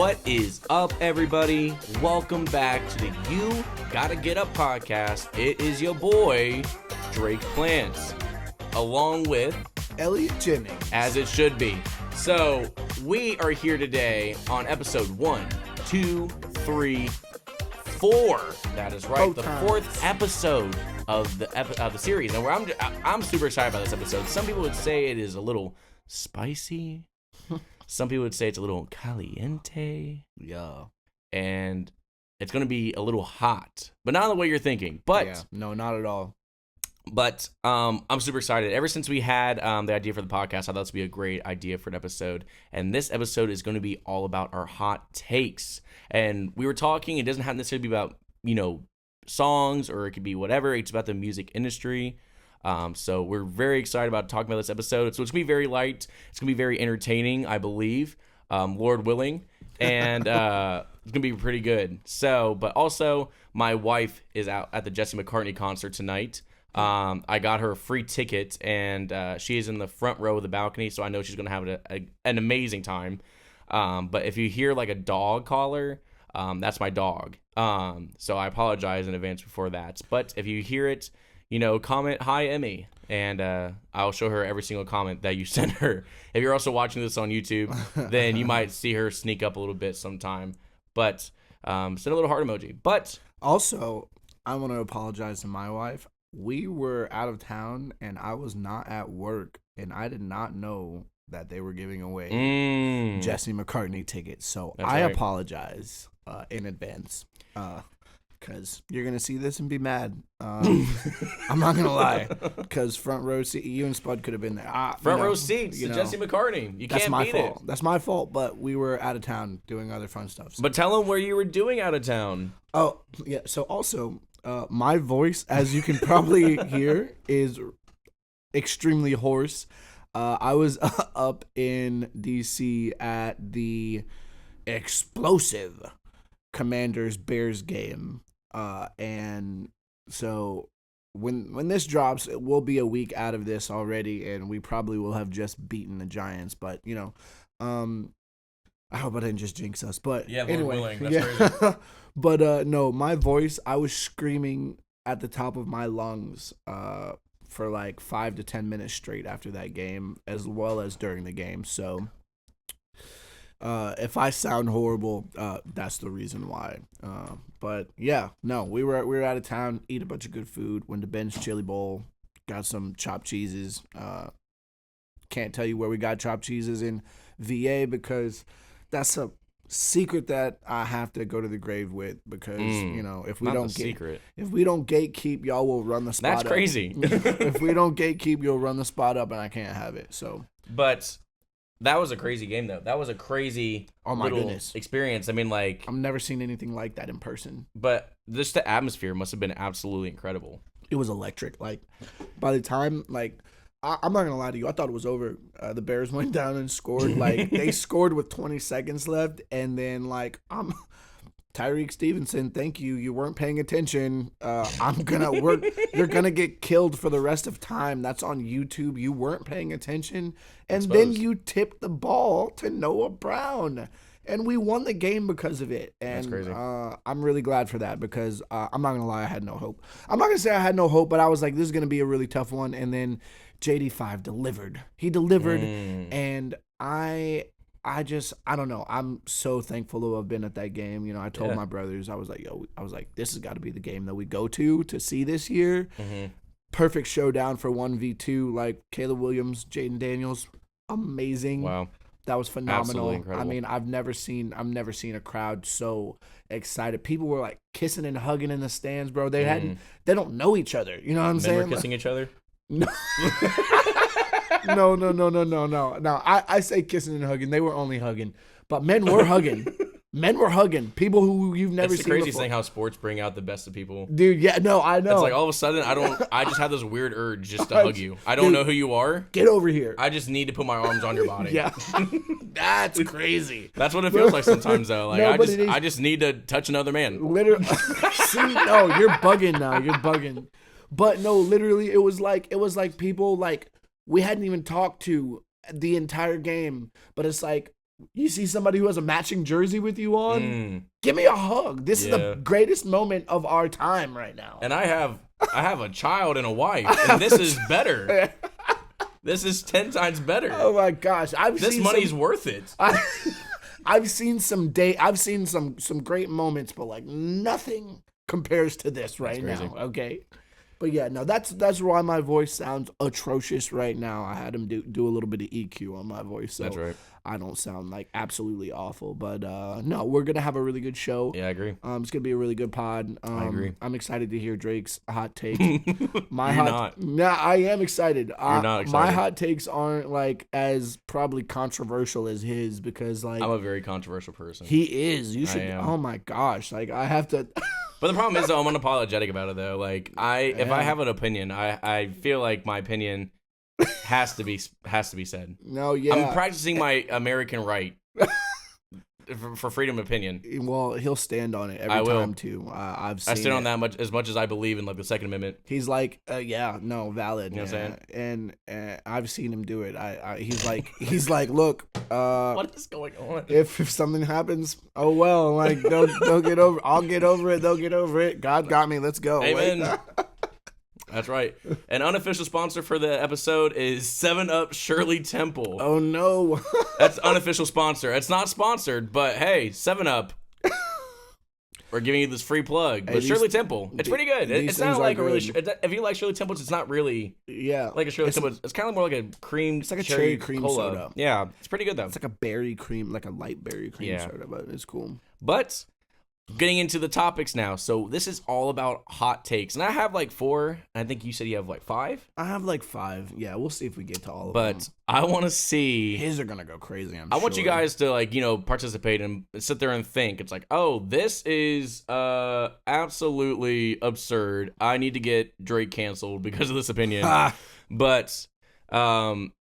What is up, everybody? Welcome back to the You Gotta Get Up podcast. It is your boy, Drake Plants, along with Elliot Jennings. As it should be. So, we are here today on episode 1, 2, 3, 4. That is right, the fourth episode of the series. And I'm super excited about this episode. Some people would say it is a little spicy. Some people would say it's a little caliente. Yeah. And it's going to be a little hot. But not in the way you're thinking. But yeah, no, not at all. But I'm super excited. Ever since we had the idea for the podcast, I thought this would be a great idea for an episode. And this episode is going to be all about our hot takes. And we were talking, it doesn't have necessarily be about, songs, or it could be whatever. It's about the music industry. So we're very excited about talking about this episode. So it's going to be very light. It's going to be very entertaining, I believe, Lord willing. And it's going to be pretty good. So, but also, my wife is out at the Jesse McCartney concert tonight. I got her a free ticket, and she is in the front row of the balcony, so I know she's going to have an amazing time. But if you hear like a dog collar, that's my dog. So I apologize in advance before that. But if you hear it, comment, "Hi, Emmy," and I'll show her every single comment that you send her. If you're also watching this on YouTube, then you might see her sneak up a little bit sometime. But send a little heart emoji. But also, I want to apologize to my wife. We were out of town, and I was not at work, and I did not know that they were giving away Jesse McCartney tickets. So I apologize in advance. Because you're going to see this and be mad. I'm not going to lie. Because front row seat, you and Spud could have been there. Front row seats to Jesse McCartney. You can't beat it. That's my fault. But we were out of town doing other fun stuff. So. But tell them where you were doing out of town. Oh, yeah. So also, my voice, as you can probably hear, is extremely hoarse. I was up in D.C. at the explosive Commanders-Bears game. And so when this drops, it will be a week out of this already, and we probably will have just beaten the Giants. But, I hope I didn't just jinx us. But yeah, anyway, Lord willing. That's crazy. But no, my voice, I was screaming at the top of my lungs for like 5 to 10 minutes straight after that game, as well as during the game. So if I sound horrible, that's the reason why. But yeah, no, we were out of town, eat a bunch of good food, went to Ben's Chili Bowl, got some chopped cheeses. Can't tell you where we got chopped cheeses in VA because that's a secret that I have to go to the grave with because if we don't gatekeep, y'all will run the spot. That's crazy. If we don't gatekeep, you'll run the spot up, and I can't have it. So, but. That was a crazy game, though. That was a crazy experience. I mean, like... I've never seen anything like that in person. But just the atmosphere must have been absolutely incredible. It was electric. Like, by the time, like... I'm not going to lie to you. I thought it was over. The Bears went down and scored. Like, they scored with 20 seconds left. And then, like, Tyreek Stevenson, thank you. You weren't paying attention. I'm going to work. You're going to get killed for the rest of time. That's on YouTube. You weren't paying attention. And then you tipped the ball to Noah Brown. And we won the game because of it. And that's crazy. I'm really glad for that because I'm not going to lie, I had no hope. I'm not going to say I had no hope, but I was like, this is going to be a really tough one. And then JD5 delivered. He delivered. And I don't know. I'm so thankful to have been at that game. I told my brothers, I was like, this has got to be the game that we go to see this year. Mm-hmm. Perfect showdown for 1v2. Like Caleb Williams, Jaden Daniels, amazing. Wow. That was phenomenal. Absolutely incredible. I mean, I've never seen a crowd so excited. People were like kissing and hugging in the stands, bro. They don't know each other. You know what I'm saying? They were kissing each other? No. No. I say kissing and hugging. They were only hugging. But men were hugging. Men were hugging. People who you've never seen before. It's the craziest thing how sports bring out the best of people. Dude, yeah, no, I know. It's like all of a sudden, I just have this weird urge just to hug you. I don't know who you are. Get over here. I just need to put my arms on your body. Yeah. That's crazy. That's what it feels like sometimes, though. Like I just need to touch another man. Literally. See, no, you're bugging now. You're bugging. But no, literally, it was like people like we hadn't even talked to the entire game, but it's like You see somebody who has a matching jersey with you on, give me a hug. This is Yeah. the greatest moment of our time right now. And I have a child and a wife, and this is better. This is 10 times better. Oh my gosh, This money's worth it. I've seen some great moments, but like nothing compares to this right now. Okay. But yeah, no, that's why my voice sounds atrocious right now. I had him do a little bit of EQ on my voice, so That's right. I don't sound like absolutely awful. But no, we're gonna have a really good show. Yeah, I agree. It's gonna be a really good pod. I agree. I'm excited to hear Drake's hot take. You're not. Nah, I am excited. You're not excited. My hot takes aren't like as probably controversial as his because like I'm a very controversial person. he is. You should. am. Oh my gosh! Like I have to. But the problem is, though, I'm unapologetic about it, though. Like, if I have an opinion, I feel like my opinion has to be said. No, yeah. I'm practicing my American right for freedom of opinion. Well, he'll stand on it every I will. time too. I've seen I stand on it. that as much as I believe in like the Second Amendment. He's like, yeah, no, valid. You know what I'm saying? And I've seen him do it. He's like, look, What is going on? if something happens, oh well, like they'll get over. I'll get over it. They'll get over it. God got me. Let's go. Amen. Like, That's right. An unofficial sponsor for the episode is 7-Up Shirley Temple. oh no. That's unofficial sponsor. It's not sponsored, but hey, 7-Up. We're giving you this free plug. But Shirley Temple, it's pretty good. these It's not things like are a really. good. If you like Shirley Temples, it's not really Yeah. like a Shirley Temple. It's kind of more like a cream. It's like a cherry cream cola. soda. Yeah, it's pretty good though. It's like a berry cream, like a light berry cream Yeah. soda, but it's cool. But getting into the topics now. So this is all about hot takes, and I have like 4. And I think you said you have like 5. I have like 5. Yeah, we'll see if we get to all of them. But I want to see. His are gonna go crazy. I want you guys to like participate and sit there and think. It's like, oh, this is absolutely absurd. I need to get Drake canceled because of this opinion. But the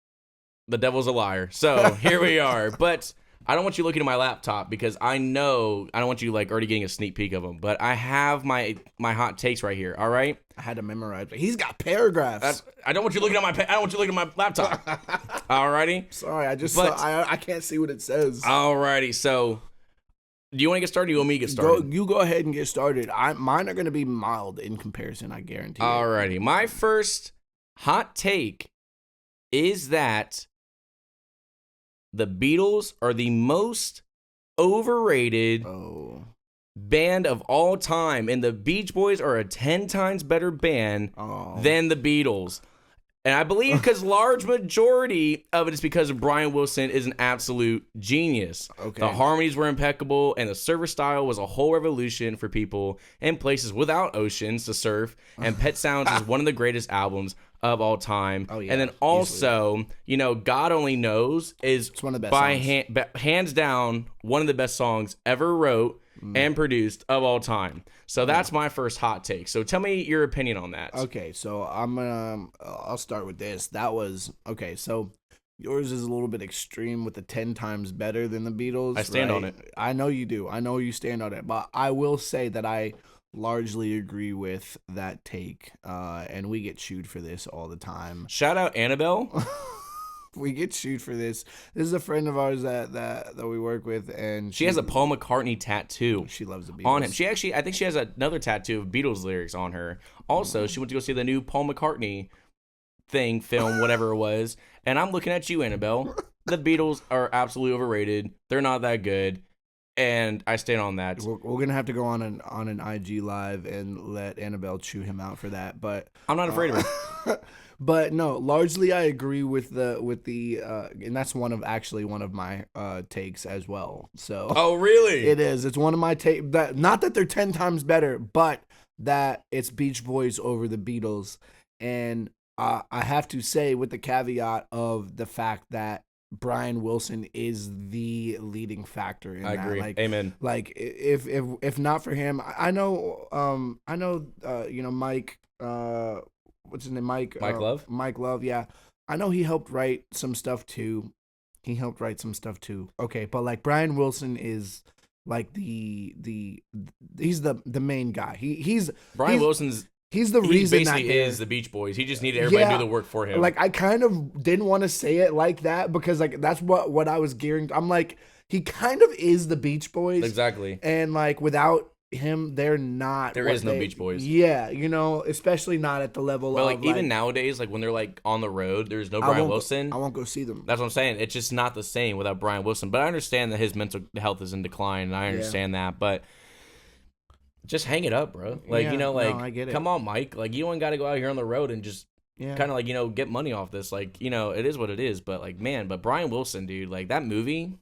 devil's a liar. So here we are. But I don't want you looking at my laptop because I don't want you like already getting a sneak peek of them. But I have my hot takes right here. All right. I had to memorize. He's got paragraphs. I don't want you looking at I don't want you looking at my laptop. Alrighty. Sorry, But- I can't see what it says. Alrighty. So, do you want to get started? Or do you want me to get started? You go ahead and get started. Mine are gonna be mild in comparison. I guarantee. Alrighty. My first hot take is that the Beatles are the most overrated Oh. band of all time, and the Beach Boys are a 10 times better band than the Beatles. And I believe because large majority of it is because Brian Wilson is an absolute genius. Okay. The harmonies were impeccable, and the service style was a whole revolution for people in places without oceans to surf. And Pet Sounds is one of the greatest albums of all time. Oh, yeah, and then also, God Only Knows is It's one of the best by songs. hands down one of the best songs ever wrote and produced of all time. So that's my first hot take. So tell me your opinion on that. Okay, so I'll start with this. That was okay. So yours is a little bit extreme with the 10 times better than the Beatles. I stand on right? it. I know you do. I know you stand on it. But I will say that I largely agree with that take. And we get chewed for this all the time. Shout out Annabelle. We get chewed for this. This is a friend of ours that we work with, and She has a Paul McCartney tattoo she loves the Beatles. on him. I think she has another tattoo of Beatles lyrics on her. Also, she went to go see the new Paul McCartney film, whatever it was. And I'm looking at you, Annabelle. The Beatles are absolutely overrated. They're not that good. And I stand on that. We're gonna have to go on an IG live and let Annabelle chew him out for that, but I'm not afraid of it. But no, largely I agree with the and that's one of my takes as well. So Oh, really? it is. It's one of my take that not that they're 10 times better, but that it's Beach Boys over the Beatles, and I have to say with the caveat of the fact that Brian Wilson is the leading factor in I that. agree. Like, Amen. Like if not for him, I know Mike. What's his name? Mike Love? Mike Love, yeah. I know he helped write some stuff too. Okay, but like Brian Wilson is like he's the main guy. He's Brian Wilson's he's the He reason that basically they're- is the Beach Boys. He just needed everybody to do the work for him. Like I kind of didn't want to say it like that because like that's what I was gearing. I'm like he kind of is the Beach Boys. Exactly. And like without him, they're not. There is no Beach Boys. Yeah, especially not at the level But of like even nowadays, like when they're like on the road, there's no Brian Wilson. I won't go see them. That's what I'm saying. It's just not the same without Brian Wilson. But I understand that his mental health is in decline, and I understand that. But just hang it up, bro. Like I get it. come on, Mike. Like you don't got to go out here on the road and just kind of like get money off this. Like it is what it is. But like but Brian Wilson, dude, like that movie.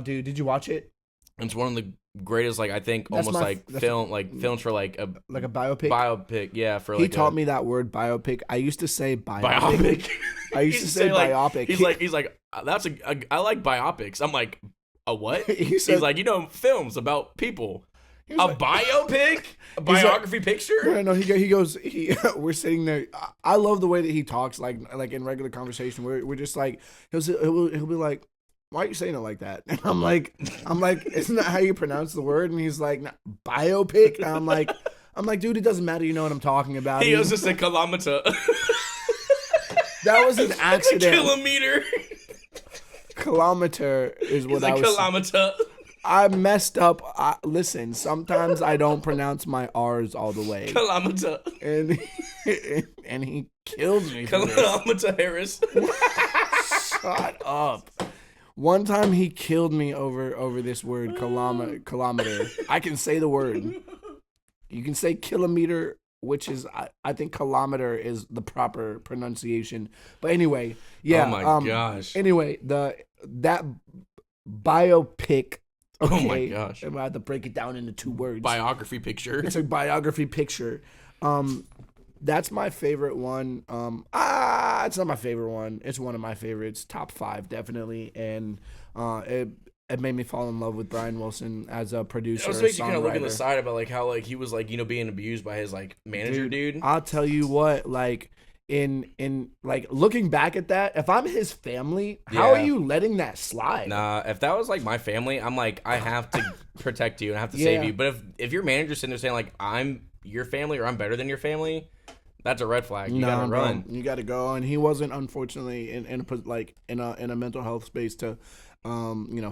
Dude, did you watch it? It's one of the greatest, like I think, That's almost like films for like a biopic. Biopic, yeah. For he taught me that word biopic. I used to say biopic. I used to say biopic. He's like that's I like biopics. I'm like a what? He's like films about people. Biopic, a biography picture. No, he goes. We're sitting there. I love the way that he talks. Like in regular conversation, we're just like he'll be like, why are you saying it like that? And I'm like, isn't that how you pronounce the word? And he's like, biopic. And I'm like, dude, it doesn't matter. You know what I'm talking about. He was just a kilometer. That was an accident. Kilometer. Kilometer is what I was. Kilometer. I messed up. Listen, sometimes I don't pronounce my R's all the way. Kilometer. And he killed me. Kilometer Harris. Shut up. One time he killed me over this word kilometer. I can say the word. You can say kilometer, which is I think kilometer is the proper pronunciation. But anyway, yeah. Oh my gosh. Anyway, that biopic. Okay, oh my gosh. I'm about to break it down into 2 words. Biography picture. It's a biography picture. That's my favorite one. It's not my favorite one. It's one of my favorites. Top 5, definitely. And it made me fall in love with Brian Wilson as a producer. It makes you kind of look at the side about like how like he was like being abused by his like manager dude. I'll tell you what, like in like looking back at that, if I'm his family, how are you letting that slide? Nah, if that was like my family, I'm like I have to protect you and I have to save you. But if your manager's sitting there saying like I'm your family or I'm better than your family, that's a red flag. You gotta run. You gotta go. And he wasn't, unfortunately, in a mental health space to,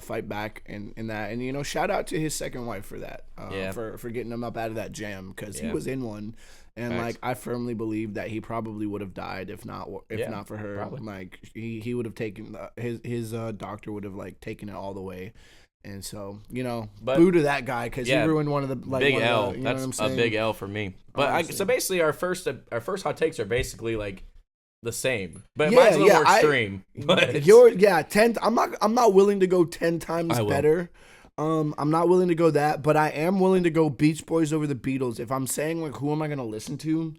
fight back in that. And shout out to his second wife for that. For getting him up out of that jam because he was in one. And Facts. like I firmly believe that he probably would have died if not for her. Probably. Like he would have taken his doctor would have like taken it all the way. And so, boo to that guy because he ruined one of the big L. That's a big L for me. But Honestly. so basically, our first hot takes are basically like the same, but mine's a little more extreme. But 10. I'm not willing to go 10 times better. I'm not willing to go that, but I am willing to go Beach Boys over the Beatles. If I'm saying like who am I gonna listen to,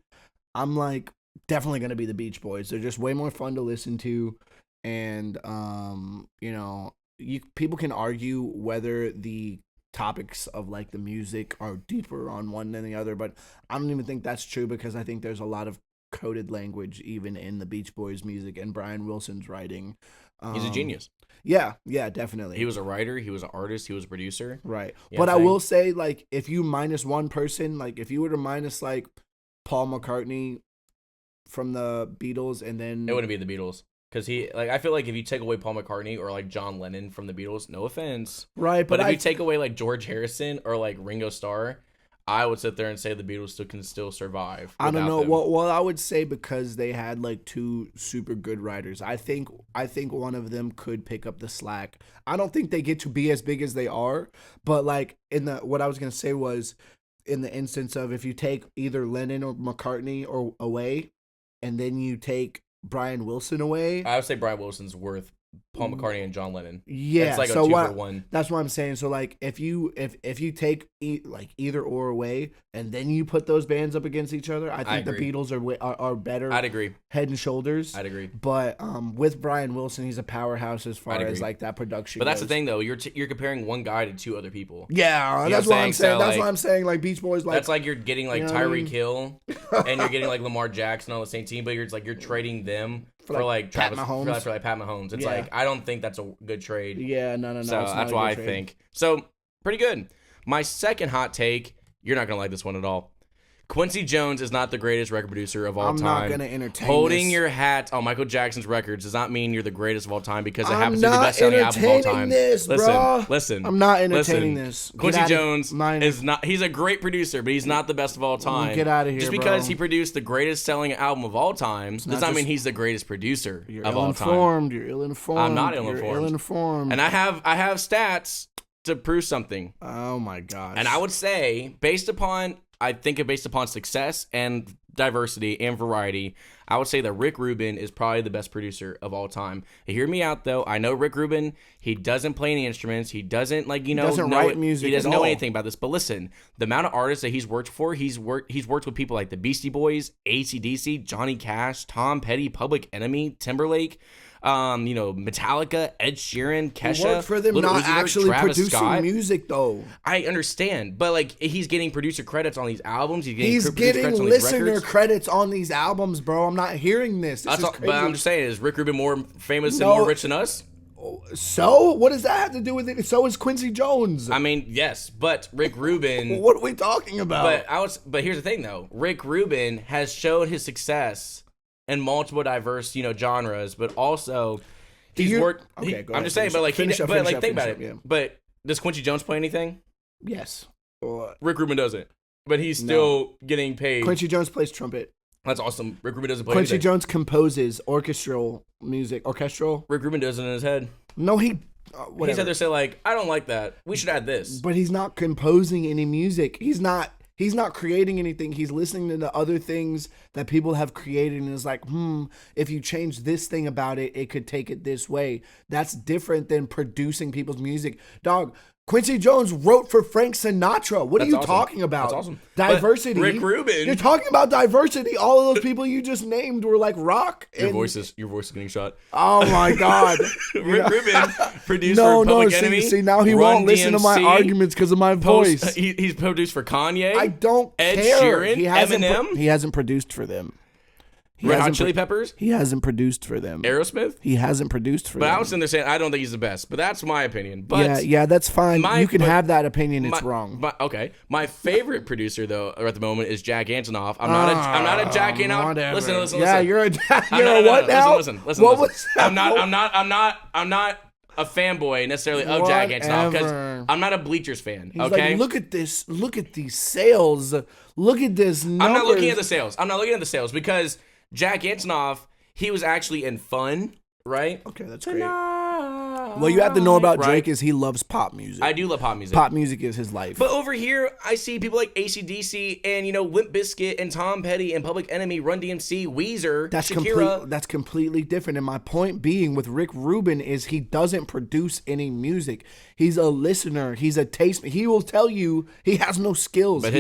I'm like definitely gonna be the Beach Boys. They're just way more fun to listen to, and people can argue whether the topics of like the music are deeper on one than the other, but I don't even think that's true because I think there's a lot of coded language even in the Beach Boys music and Brian Wilson's writing. He's a genius. Yeah, definitely. He was a writer, he was an artist, he was a producer. Right. But I will say, like, if you minus one person, like if you were to minus like Paul McCartney from the Beatles and then it wouldn't be the Beatles. Because I feel like if you take away Paul McCartney or like John Lennon from the Beatles, no offense, right? But if you take away like George Harrison or like Ringo Starr, I would sit there and say the Beatles can still survive. I don't know. Them. Well, I would say because they had like 2 super good writers. I think one of them could pick up the slack. I don't think they get to be as big as they are, but like what I was gonna say was in the instance of if you take either Lennon or McCartney or away, and then you take Brian Wilson away. I would say Brian Wilson's worth Paul McCartney and John Lennon. Yeah, it's like so a 2 for 1. That's what I'm saying. So like if you take like either or away and then you put those bands up against each other, I think the Beatles are better. I'd agree. Head and shoulders. I'd agree. But with Brian Wilson, he's a powerhouse as far as like that production. But that's the thing though. You're comparing one guy to 2 other people. Yeah, that's what I'm saying. That's why I'm saying like Beach Boys. Like that's like you're getting like Tyreek Hill and you're getting like Lamar Jackson on the same team, but you're trading them. For like Pat Travis, Mahomes. For like Pat Mahomes. It's like, I don't think that's a good trade. Yeah, no. So that's why I think. So, pretty good. My second hot take, you're not going to like this one at all. Quincy Jones is not the greatest record producer of all I'm time. not gonna entertain Holding this. your hat on Michael Jackson's records does not mean you're the greatest of all time because it I'm happens to be the not best-selling album of all entertaining time. this, bruh. Listen. I'm not entertaining listen. this. Get Quincy outta- Jones mine- is not. He's a great producer, but he's not the best of all time. Get outta here, Just because bro. he produced the greatest-selling album of all time does not mean he's the greatest producer You're of all time. ill-informed. You're ill-informed. I'm not You're ill-informed. ill-informed. And I have stats to prove something. Oh my gosh. And I would say, based upon success and diversity and variety, I would say that Rick Rubin is probably the best producer of all time. Hear me out, though. I know Rick Rubin, he doesn't play any instruments. He doesn't, doesn't write music He doesn't at know all. anything about this. But listen, the amount of artists that he's worked for, he's worked with people like the Beastie Boys, AC/DC, Johnny Cash, Tom Petty, Public Enemy, Timberlake, Metallica, Ed Sheeran, Kesha. He worked for them, Lil not Uzi Vert, actually Travis producing Scott. music, though. I understand, but like he's getting producer credits on these albums. He's producer getting credits on these listener records. credits on these albums, bro. I'm not hearing this. This That's is all, crazy. but I'm just saying, is Rick Rubin more famous No. and more rich than us? So, what does that have to do with it? So is Quincy Jones. I mean, yes, but Rick Rubin. What are we talking about? But here's the thing, though. Rick Rubin has showed his success in multiple diverse, genres, but also he's worked. Okay, go I'm ahead, just saying, finish but up, like, finish up, think finish about up, it. yeah. But does Quincy Jones play anything? Yes. Rick Rubin doesn't, but he's still getting paid. Quincy Jones plays trumpet. That's awesome. Rick Rubin doesn't play Quincy anything. Jones composes orchestral music. Orchestral? Rick Rubin does it in his head. No, he. He said they say like, I don't like that. We should add this. But he's not composing any music. He's not creating anything. He's listening to the other things that people have created and is like, if you change this thing about it, it could take it this way. That's different than producing people's music. Dog, Quincy Jones wrote for Frank Sinatra. What are you talking about? That's awesome. Diversity. But Rick Rubin. You're talking about diversity. All of those people you just named were like rock. Your voice is getting shot. Oh my God. Rick Rubin produced No, for Public no. Enemy. See, now he Run won't listen to my DMC, arguments because of my voice. He's produced for Kanye. I don't Ed care. Sheeran, He hasn't Eminem? he hasn't produced for them. He Red Hot hasn't Chili Peppers. He hasn't produced for them. Aerosmith. He hasn't produced for But them. I was sitting there saying I don't think he's the best. But that's my opinion. But yeah, that's fine. You can but have that opinion. It's wrong. But okay, my favorite producer though at the moment is Jack Antonoff. I'm not a Jack Antonoff. Whatever. Listen. Yeah, you're a No, what now? Listen. What was that? I'm not a fanboy necessarily of Jack Antonoff because I'm not a Bleachers fan. He's okay, like, look at this. Look at these sales. Look at this. Numbers. I'm not looking at the sales. I'm not looking at the sales because Jack Antonoff, he was actually in Fun, right? Okay, that's great. What you have to know about Drake is he loves pop music. I do love pop music. Pop music is his life. But over here, I see people like AC/DC and, Limp Bizkit and Tom Petty and Public Enemy, Run DMC, Weezer, Shakira. That's completely different. And my point being with Rick Rubin is he doesn't produce any music. He's a listener. He's a taste. He will tell you he has no skills. But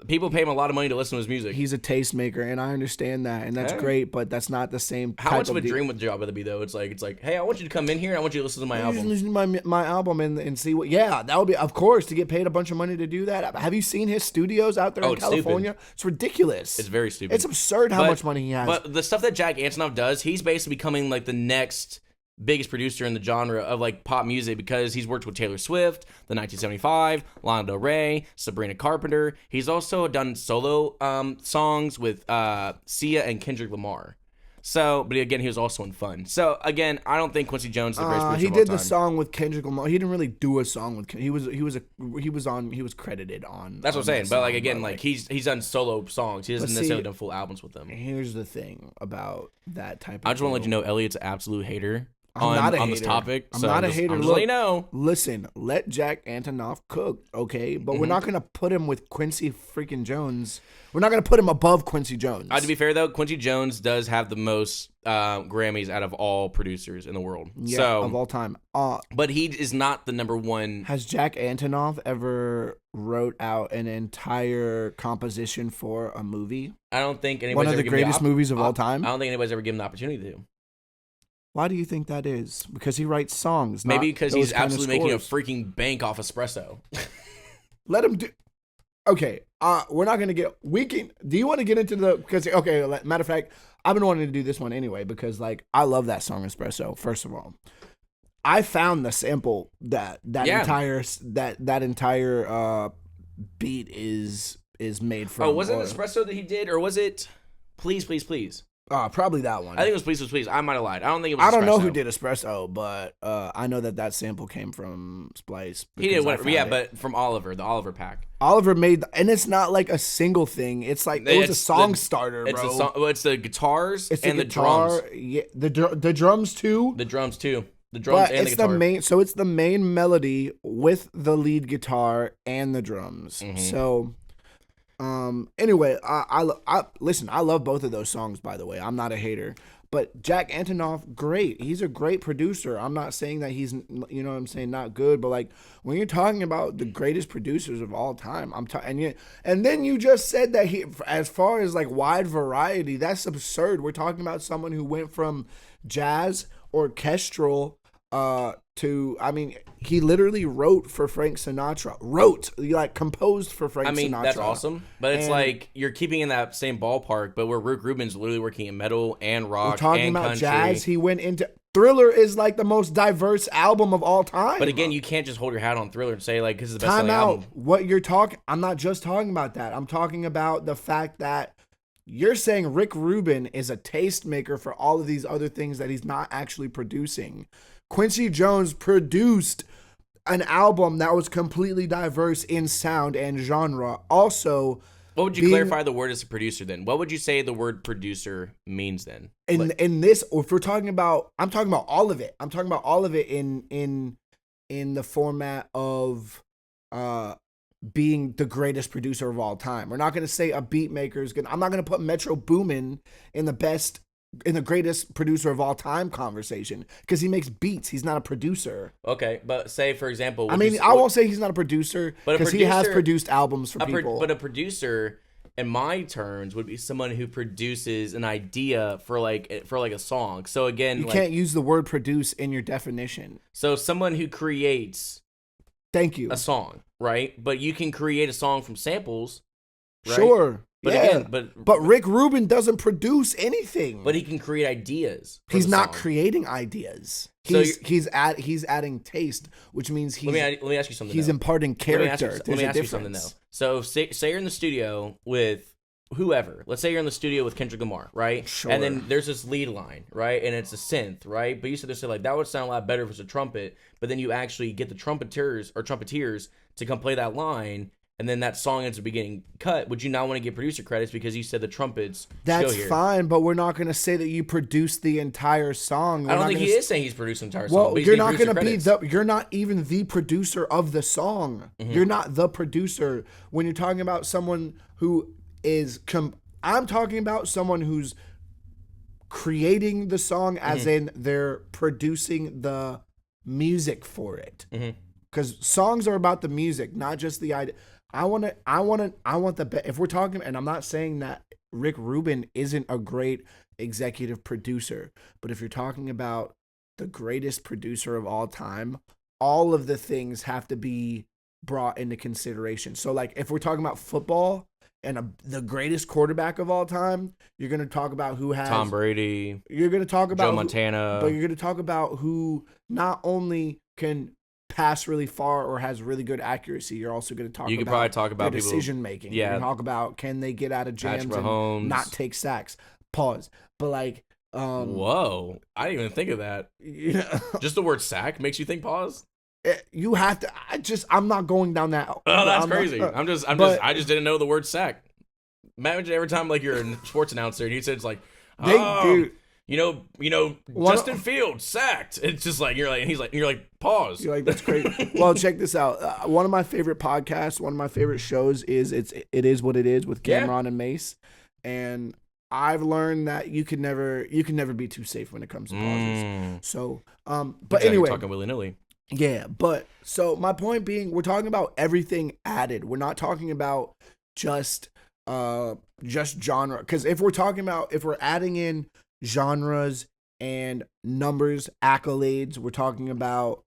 people pay him a lot of money to listen to his music. He's a tastemaker, and I understand that, and that's great. But that's not the same. How much of a dream would the job would be though? It's like, hey, I want you to come in here. And I want you to listen to my album. Listen to my album and see what. Yeah, that would be, of course, to get paid a bunch of money to do that. Have you seen his studios out there in California? Stupid. It's ridiculous. It's very stupid. It's absurd how much money he has. But the stuff that Jack Antonoff does, he's basically becoming like the next biggest producer in the genre of like pop music because he's worked with Taylor Swift, the 1975, Lana Del Rey, Sabrina Carpenter. He's also done solo songs with Sia and Kendrick Lamar. So, but again, he was also in Fun. So again, I don't think Quincy Jones is the greatest producer he of all did time. the song with Kendrick Lamar. He didn't really do a song with. He was credited on. That's what I'm saying. But like again, like he's done solo songs. He hasn't see, necessarily done full albums with them. Here's the thing about that type of. I just want to let you know, Elliot's an absolute hater I'm not a on hater. this topic. I'm so not a hater. I'm just Look, letting you know. Listen, let Jack Antonoff cook, okay? But we're not gonna put him with Quincy freaking Jones. We're not gonna put him above Quincy Jones. To be fair though, Quincy Jones does have the most Grammys out of all producers in the world. Yeah, so of all time. but he is not the number one. Has Jack Antonoff ever wrote out an entire composition for a movie? I don't think anybody's One of ever the given greatest movies of all I time? don't think anybody's ever given the opportunity to. Why do you think that is? Because he writes songs. Maybe because he's absolutely making a scores. freaking bank off espresso. Let him do. Okay, we're not gonna get. We can. Do you want to get into the? Because okay, matter of fact, I've been wanting to do this one anyway because like I love that song Espresso. First of all, I found the sample that entire beat is is made from. Oh, was it Espresso that he did, or was it Please, Please, Please? Probably that one. I think it was Please, Please, Please. I might have lied. I don't think it was I don't know Espresso. who did Espresso, but I know that sample came from Splice. He did whatever. Yeah, but from Oliver, the Oliver pack. Oliver made, and it's not like a single thing. It's like it was a song starter, it's bro. It's the guitars and the guitar, drums. Yeah, the drums too. The drums too. The drums and the guitar. So it's the main melody with the lead guitar and the drums. Mm-hmm. So, anyway, I listen. I love both of those songs. By the way, I'm not a hater. But Jack Antonoff, great. He's a great producer. I'm not saying that he's, you know what I'm saying, not good. But like when you're talking about the greatest producers of all time, and then you just said that he, as far as like wide variety, that's absurd. We're talking about someone who went from jazz, orchestral, to, I mean, he literally wrote for Frank Sinatra. Composed for Frank Sinatra. I mean, that's awesome. But it's like you're keeping in that same ballpark, but where Rick Rubin's literally working in metal and rock we're talking and about country. Jazz. He went into Thriller is like the most diverse album of all time. But again, you can't just hold your hat on Thriller and say like this is the best Time out. album. What you're talking, I'm not just talking about that. I'm talking about the fact that you're saying Rick Rubin is a tastemaker for all of these other things that he's not actually producing. Quincy Jones produced an album that was completely diverse in sound and genre. Also, what would you clarify the word as a producer then? What would you say the word producer means then? In this, if we're talking about, I'm talking about all of it. I'm talking about all of it in the format of being the greatest producer of all time. We're not going to say a beat maker is good. I'm not going to put Metro Boomin in the greatest producer of all time conversation because he makes beats. He's not a producer. Okay, but say for example, I won't say he's not a producer because he has produced albums for people. But a producer, in my terms, would be someone who produces an idea for like a song. So again, you can't use the word produce in your definition. So someone who creates, thank you, a song, right? But you can create a song from samples, right? Sure. But yeah, again, but Rick Rubin doesn't produce anything. But he can create ideas. He's not creating ideas. He's adding taste, which means he's. Let me ask you something. He's imparting character. Let me ask you something though. So say you're in the studio with whoever. Let's say you're in the studio with Kendrick Lamar, right? Sure. And then there's this lead line, right? And it's a synth, right? But you said like that would sound a lot better if it's a trumpet. But then you actually get the trumpeteers to come play that line. And then that song ends up getting cut. Would you not want to get producer credits because you said the trumpets? That's fine, but we're not going to say that you produced the entire song. I don't think he is saying he's produced the entire song. Well, you're not going to be you're not even the producer of the song. Mm-hmm. You're not the producer. When you're talking about someone who is, I'm talking about someone who's creating the song, as in they're producing the music for it. Because songs are about the music, not just the idea. I want if we're talking, and I'm not saying that Rick Rubin isn't a great executive producer, but if you're talking about the greatest producer of all time, all of the things have to be brought into consideration. So like if we're talking about football and the greatest quarterback of all time, you're going to talk about who has Tom Brady. You're going to talk about Joe Montana. But you're going to talk about who not only can pass really far or has really good accuracy. You're also going to talk. You could probably talk about decision making. Yeah, you're talk about can they get out of jams and not take sacks. Pause. But like, whoa, I didn't even think of that. Yeah, just the word sack makes you think pause. You have to. I'm not going down that. Oh, that's crazy. I just didn't know the word sack. Imagine every time like you're a sports announcer and you said it's like, dude. You know, Justin Fields sacked. It's just like you're like pause. You're like, that's crazy. Well, check this out. One of my favorite podcasts, one of my favorite shows is It Is What It Is with Cameron and Mace, and I've learned that you can never be too safe when it comes to pauses. So, but anyway, talking willy nilly. Yeah, but so my point being, we're talking about everything added. We're not talking about just genre, because if we're adding in genres and numbers, accolades, we're talking about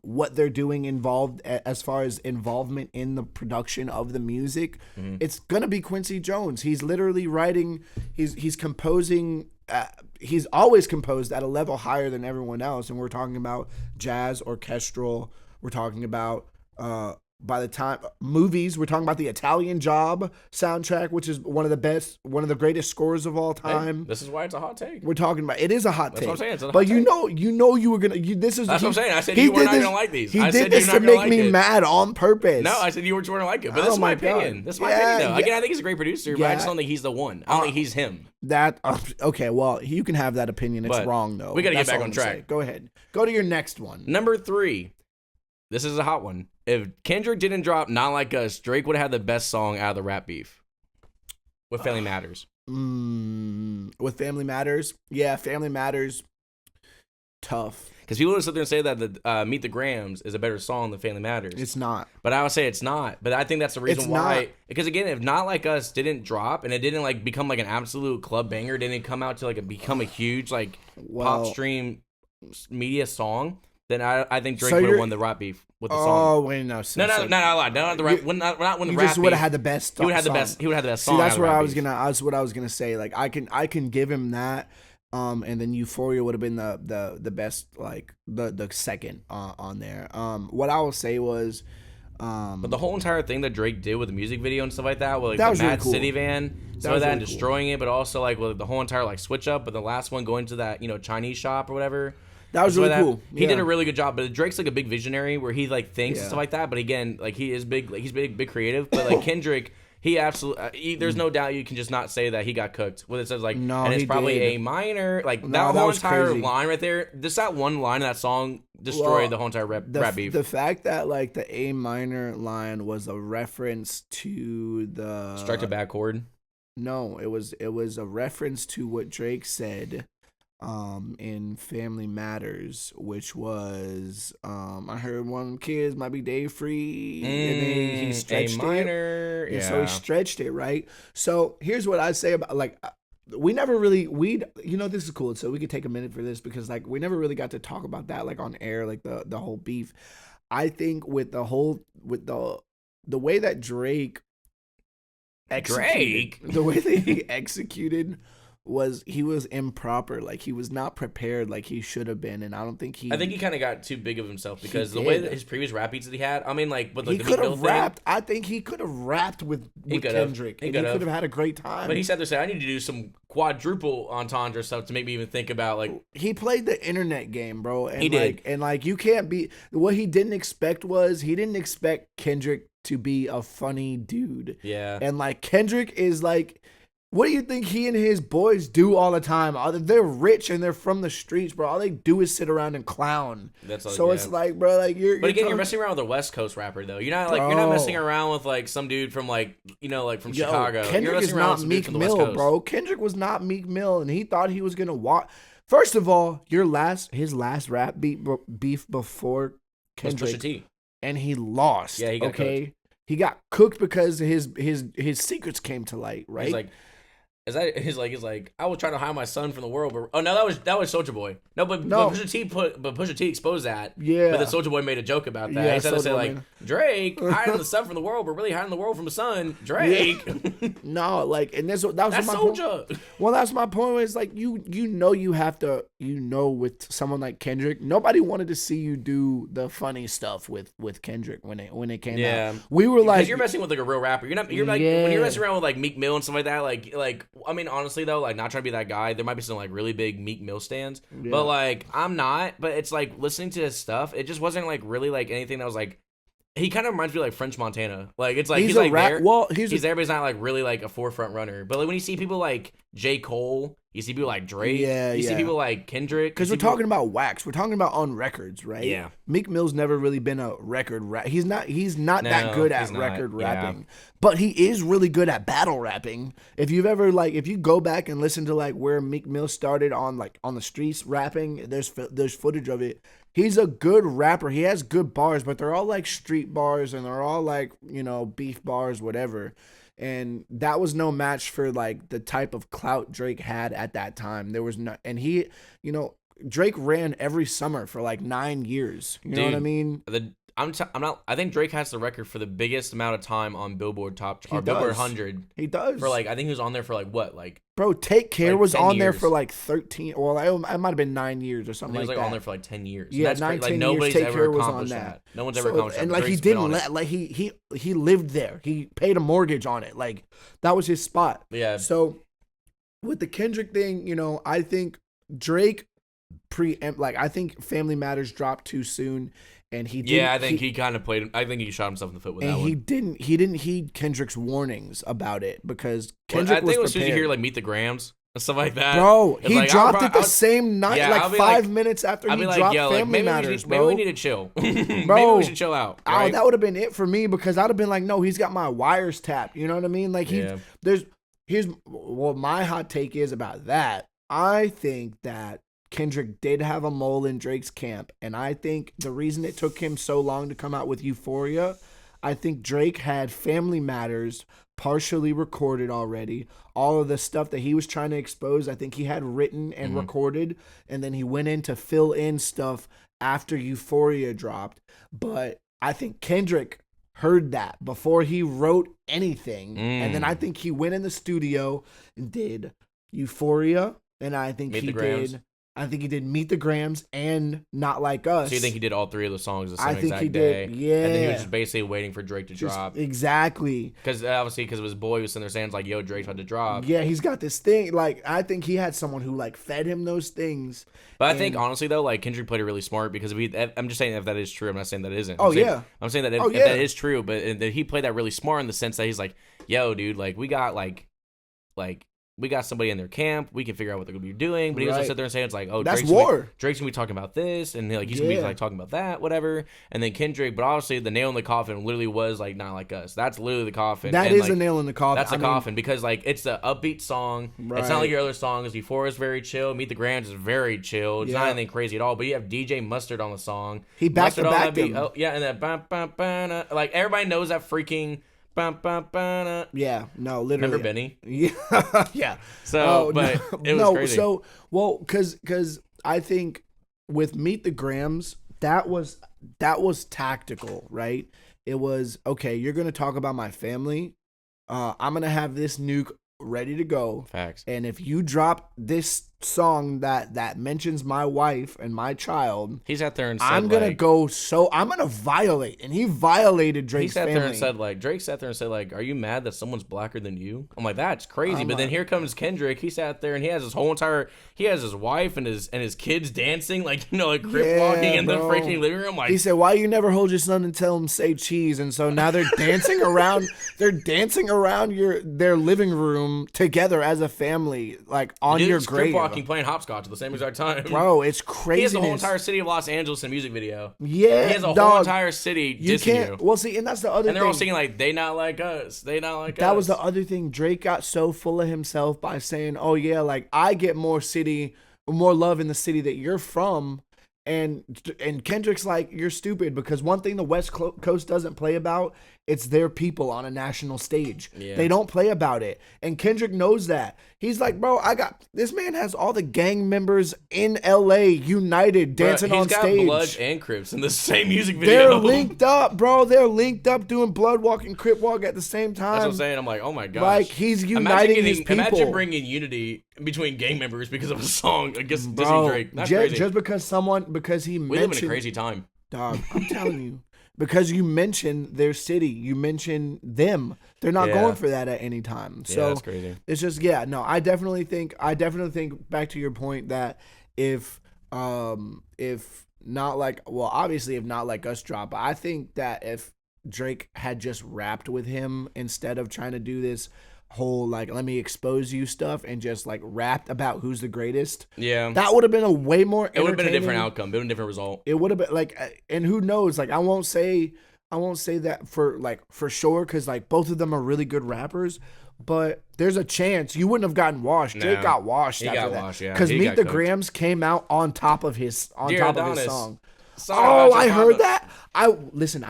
what they're doing involved as far as involvement in the production of the music. It's gonna be Quincy Jones. He's literally writing, he's composing, he's always composed at a level higher than everyone else, and we're talking about jazz, orchestral, we're talking about by the time movies, we're talking about the Italian Job soundtrack, which is one of the greatest scores of all time. Hey, this is why it's a hot take. We're talking about it is a hot take. That's what I'm saying. It's a hot but take. you know you were gonna. This is that's what I'm saying. I said you were not gonna like these. He I did said this you're to not gonna make like me it. mad on purpose. No, I said you weren't gonna like it. But Oh this is my my God. opinion. This is my opinion, though. Again, I think he's a great producer, but I just don't think he's the one. I don't think he's him. That okay? Well, you can have that opinion. It's But wrong though. we gotta get That's back all on I'm gonna track. say. Go ahead. Go to your next one. Number 3. This is a hot one. If Kendrick didn't drop Not Like Us, Drake would have had the best song out of the rap beef. With Family Matters. With Family Matters, yeah, Family Matters. Tough. Because people would sit there and say that the Meet the Grams is a better song than Family Matters. It's not. But I would say it's not. But I think that's the reason It's why. not. Because again, if Not Like Us didn't drop and it didn't like become like an absolute club banger, didn't come out to like become a huge like pop stream media song, then I think Drake would have won the rap beef with the song. Oh wait, no, No, I lied. Not the rap. Not when the you rap just would have beef. had the best. He would have the best. He would have the best song. See, that's out of what rap I was beef. gonna. That's what I was gonna say. Like I can give him that. And then Euphoria would have been the best, like the second on there. What I will say was, But the whole entire thing that Drake did with the music video and stuff like that, with like That the was really Mad cool. City van, stuff like was that, really and cool. destroying it, but also like with the whole entire like switch up, but the last one going to that Chinese shop or whatever. that was stuff really like cool. He did a really good job, but Drake's like a big visionary where he like thinks and Yeah. stuff like that. But again, like he is big, like he's big creative. But like Kendrick, he absolutely, there's no doubt you can just not say that he got cooked. What it says like, No, and it's he probably did. a minor, like No, that that whole was entire crazy. line right there. Just that one line of that song destroyed the whole entire rap beef. The fact that like the A minor line was a reference to the Strike to back chord. No, it was a reference to what Drake said in Family Matters, which was I heard one kids might be day free, and then he stretched A minor, it. yeah. And so he stretched it, right? So here's what I say about like we never really this is cool. So we could take a minute for this because like we never really got to talk about that like on air, like the whole beef. I think with the way that Drake executed, the way that he executed was he was improper. Like he was not prepared like he should have been, and I think he kind of got too big of himself because the did. way that his previous rap beats that he had, I mean, like with like he the could Meek have Mill thing, rapped. I think he could have rapped with Kendrick, and he could have had a great time. But he said I need to do some quadruple entendre stuff to make me even think about like he played the internet game, bro. And He did. and like you can't be what he didn't expect was he didn't expect Kendrick to be a funny dude. yeah. And like Kendrick is like, what do you think he and his boys do all the time? They're rich and they're from the streets, bro. All they do is sit around and clown. That's all, so yeah. it's like, bro, like But again, you're messing around with a West Coast rapper though. You're not like you're not messing around with like some dude from like like from Chicago. You're Kendrick messing is around with not some dude Meek from the West Mill, Coast. bro. Kendrick was not Meek Mill, and he thought he was gonna walk. First of all, his last rap beef before Was Kendrick, Pusha T. and he lost. Yeah, he got cooked. He got cooked because his secrets came to light, right? He's like, he's like, I was trying to hide my son from the world, but that was Soulja Boy. But Pusha T exposed that. Yeah. But then Soulja Boy made a joke about that. Yeah, He said to Soulja say Boy like made- Drake hiding the son from the world, but really hiding the world from the son. Drake. No, like, and that was That's my point. Soulja. Well, that's my point. Is like you have to with someone like Kendrick, nobody wanted to see you do the funny stuff with Kendrick when it came out. We were like, because you're messing with like a real rapper. You're like when you're messing around with like Meek Mill and stuff like that. Like I mean, honestly though, like not trying to be that guy. There might be some like really big Meek Mill stands, but like I'm not. But it's like listening to his stuff. It just wasn't like really like anything that was like. He kind of reminds me of like French Montana. Like it's like he's like there. Well, he's there, but he's not like really like a forefront runner. But like when you see people like J. Cole, you see people like Drake, you see people like Kendrick. Because we're talking about wax. We're talking about on records, right? Yeah. Meek Mill's never really been a record rap. He's not that good at record rapping. Yeah. But he is really good at battle rapping. If you've ever if you go back and listen to like where Meek Mill started on the streets rapping, there's footage of it. He's a good rapper. He has good bars, but they're all like street bars and they're all like, beef bars, whatever. And that was no match for like the type of clout Drake had at that time. There was no, and he, Drake ran every summer for like 9 years. You know what I mean? I'm not. I think Drake has the record for the biggest amount of time on Billboard Billboard 100. He does. For like, I think he was on there for like what, like. Bro, Take Care like was 10 on there years. for like 13. Well, it might have been 9 years or I something think he was like like that. on there for like 10 years. Yeah, And that's 9, like 10 nobody's years, Take ever Care was on accomplished that. that. No one's ever accomplished that. And like Drake's he been on didn't it. like he lived there. He paid a mortgage on it. Like that was his spot. Yeah. So with the Kendrick thing, you know, I think Drake I think Family Matters dropped too soon, and he didn't, I think he kind of played. I think he shot himself in the foot with that and one. he didn't heed Kendrick's warnings about it because Well, Kendrick I think was as soon as prepared. you hear like Meet the Grams and stuff like that, Bro, it's he like, dropped it the I'll- same night, Yeah, I'll like be 5 like- minutes after I'll he be like, dropped yo, like, Family Matters, bro. maybe we need to chill. Maybe Bro. we should chill out. Oh, Right? that would have been it for me because I'd have been like, no, he's got my wires tapped. You know what I mean? Like Yeah. here's what my hot take is about that. I think that Kendrick did have a mole in Drake's camp, and I think the reason it took him so long to come out with Euphoria, I think Drake had Family Matters partially recorded already. All of the stuff that he was trying to expose, I think he had written and recorded, and then he went in to fill in stuff after Euphoria dropped. But I think Kendrick heard that before he wrote anything, and then I think he went in the studio and did Euphoria, and I think Meet the Grams. he did Meet the Grams and Not Like Us. So you think he did all three of those songs the same I think exact he day? did, yeah. And then he was just basically waiting for Drake to Just- drop. Exactly. Because obviously, because of his boy was sitting there saying like, "Yo, Drake's about to drop." Yeah, he's got this thing. Like, I think he had someone who like fed him those things. But I think honestly though, like Kendrick played it really smart because I'm just saying if that is true. I'm not saying that isn't. Oh, I'm saying, yeah. I'm saying that if Oh, yeah. that is true, but that he played that really smart in the sense that he's like, "Yo, dude, like we got we got somebody in their camp. We can figure out what they're gonna be doing." But he doesn't Right. sit there and say it's like, "Oh, That's Drake's gonna war. Drake's gonna be talking about this," and like he's gonna be Yeah. like talking about that, whatever. And then Kendrick, but honestly, the nail in the coffin literally was like Not Like Us. That's literally the coffin. That and, is like, a nail in the coffin. That's a I mean, coffin because like it's an upbeat song. It's Right. not like your other songs. Euphoria is very chill. Meet the Grams is very chill. It's not Yeah. anything crazy at all. But you have DJ Mustard on the song. He Mustard on that back-to-backed beat. him. Oh yeah, and that bam, bam, bam, like everybody knows that freaking bam, bam, bam. Yeah, no, literally. Remember Benny? Yeah, yeah. So, but it was crazy. So, well, because I think with Meet the Grams, that was tactical, right? It was okay. You're gonna talk about my family. I'm gonna have this nuke ready to go. Facts. And if you drop this song that mentions my wife and my child, He sat there and said, I'm gonna like, I'm gonna violate. And he violated He Drake's sat family. there and said, like, Drake sat there and said, like, "Are you mad that someone's blacker than you?" I'm like, that's crazy. I'm But then like- here comes Kendrick. He sat there and he has his wife and his kids dancing, like, like crip Yeah, walking in the bro. freaking living room. Like, He said, "Why you never hold your son and tell him say cheese?" And so now they're dancing around. They're dancing around their living room together as a family, like on dude, your he's crip grave. walking, playing hopscotch at the same exact time. Bro, it's crazy. He has the whole entire city of Los Angeles in a music video. Yeah, He has a whole dog. entire city You dissing can't. you. Well, see, and that's the other And they're thing. all singing like, "They not like us. They not like us." That was the other thing. Drake got so full of himself by saying, "Oh yeah, like I get more love in the city that you're from." And Kendrick's like, "You're stupid," because one thing the West Coast doesn't play about, it's their people on a national stage. Yeah. They don't play about it. And Kendrick knows that. He's like, "Bro, this man has all the gang members in LA united dancing Bro, on he's stage. got Bloods and Crips in the same music video. They're linked up, bro. They're linked up doing blood walk and crip walk at the same time. That's what I'm saying. I'm like, oh my gosh. Like, he's uniting his people. Imagine bringing unity between gang members because of a song against Bro, dissing Drake. That's crazy. just because he We mentioned, live in a crazy time. dog. I'm telling you, because you mention their city, you mention them. They're not Yeah. going for that at any time. Yeah, So that's crazy. it's just no. I definitely think back to your point that if not like obviously if Not Like Us drop, but I think that if Drake had just rapped with him instead of trying to do this whole like let me expose you stuff and just like rapped about who's the greatest, Yeah. that would have been a way more It would have been a different entertaining- outcome. It would have been a different result. It would have been like, and who knows? Like, I won't say that for sure, because like both of them are really good rappers. But there's a chance you wouldn't have gotten washed. Drake No. got washed He after got that. washed, yeah. Because He Meet got the cooked. Grams came out on top of his Dear song. Adonis. I heard that. I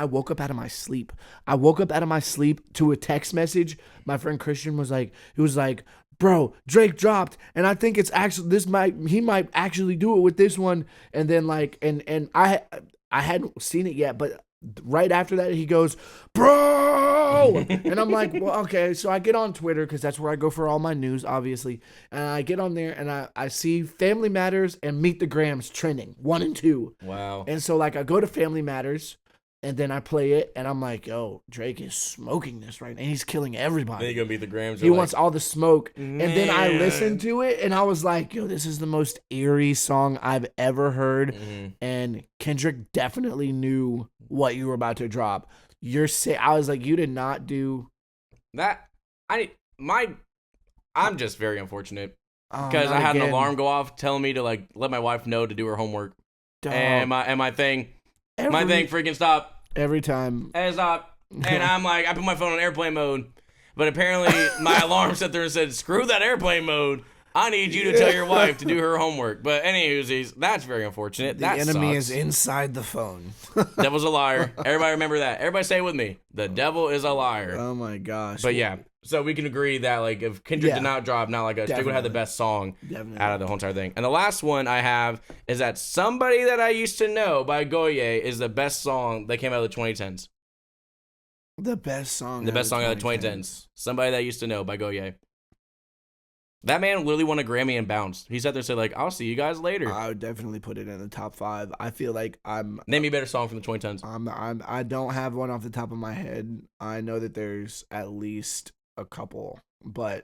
woke up out of my sleep. To a text message. My friend Christian was like, "Bro, Drake dropped, and I think it's actually he might actually do it with this one." And then like, and I hadn't seen it yet, but right after that, he goes, bro. And I'm like, well, okay. So I get on Twitter because that's where I go for all my news, obviously. And I get on there and I see Family Matters and Meet the Grams trending 1 and 2. Wow. And so like I go to Family Matters and then I play it and I'm like, yo, Drake is smoking this right now. And he's killing everybody. Then you go Meet the Grams. He wants all the smoke. Man. And then I listened to it and I was like, yo, this is the most eerie song I've ever heard. Mm-hmm. And Kendrick definitely knew what you were about to drop. I was like, you did not do that. I'm just very unfortunate oh, because not I had again. an alarm go off telling me to like let my wife know to do her homework. Dog. And my thing freaking stopped. Every time. And it stopped. And I'm like, I put my phone on airplane mode. But apparently my alarm sat there and said, screw that airplane mode. I need you to tell your wife to do her homework. But anywho's, that's very unfortunate. The enemy is inside the phone. Devil's a liar. Everybody remember that. Everybody say it with me. The devil is a liar. Oh my gosh. But yeah, so we can agree that like if Kendrick did not drop Not Like Us, Drake would have the best song out of the whole entire thing. And the last one I have is that Somebody That I Used to Know by Goye is the best song that came out of the 2010s. The best song. The best song out of the 2010s. Somebody That I Used to Know by Goye. That man literally won a Grammy and bounced. He sat there and said, like, I'll see you guys later. I would definitely put it in the top 5. I feel like I'm... Name me a better song from the 2010s. I don't have one off the top of my head. I know that there's at least a couple, but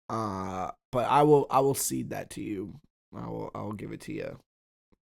I will cede that to you. I will give it to you.